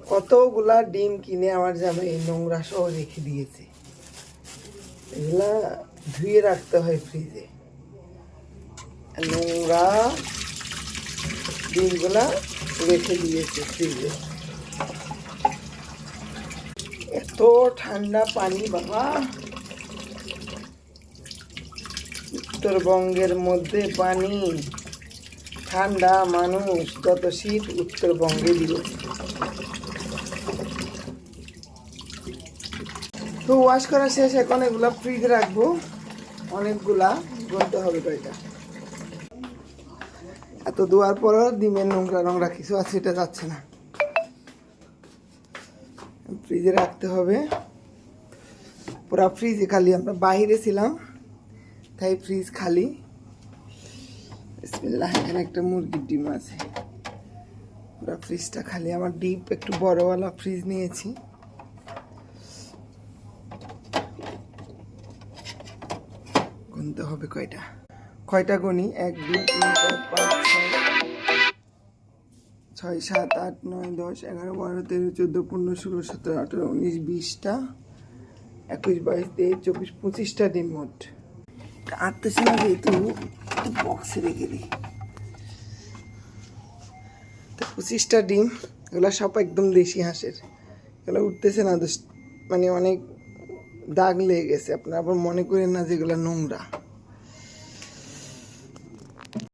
কতগুলা ডিম কিনে আমার জামাই এই নোংরা সহ রেখে দিয়েছে। এগুলা ধুয়ে রাখতে হয় ফ্রিজে। নোংরা ডিমগুলা রেখে দিয়েছে ফ্রিজে। এত ঠান্ডা পানি বাবা, উত্তরবঙ্গের মধ্যে পানি ঠান্ডা, মানুষ যত শীত উত্তরবঙ্গে দিয়েছে। তো ওয়াশ করা শেষ, এখন এগুলা ফ্রিজে রাখবো। অনেকগুলা বলতে হবে কয়টা। এত ধোয়ার পরও ডিমের নোংরা নোংরা কিছু আছে, এটা যাচ্ছে না, ফ্রিজে রাখতে হবে। পুরা ফ্রিজে খালি, আমরা বাইরে ছিলাম তাই ফ্রিজ খালি। বিসমিল্লাহ, এখানে একটা মুরগির ডিম আছে। পুরা ফ্রিজটা খালি। আমার ডিপ একটু বড়ওয়ালা ফ্রিজ নিয়েছি। গুনতে হবে কয়টা, কয়টা গুনি, 1 2 3 4 5 6 7 8 9 10 11 12 13 14 15 16 17 18 19 20টা, 21 22 23 24 25টা ডিম মোট। আটতেছে না যেহেতু বক্সে রেখে দিই। 25টা ডিম, এগুলো সব একদম দেশি হাঁসের। এগুলো উঠতেছে না, মানে অনেক দাগ লেগে গেছে। আপনারা আবার মনে করেন না যেগুলো নোংরা।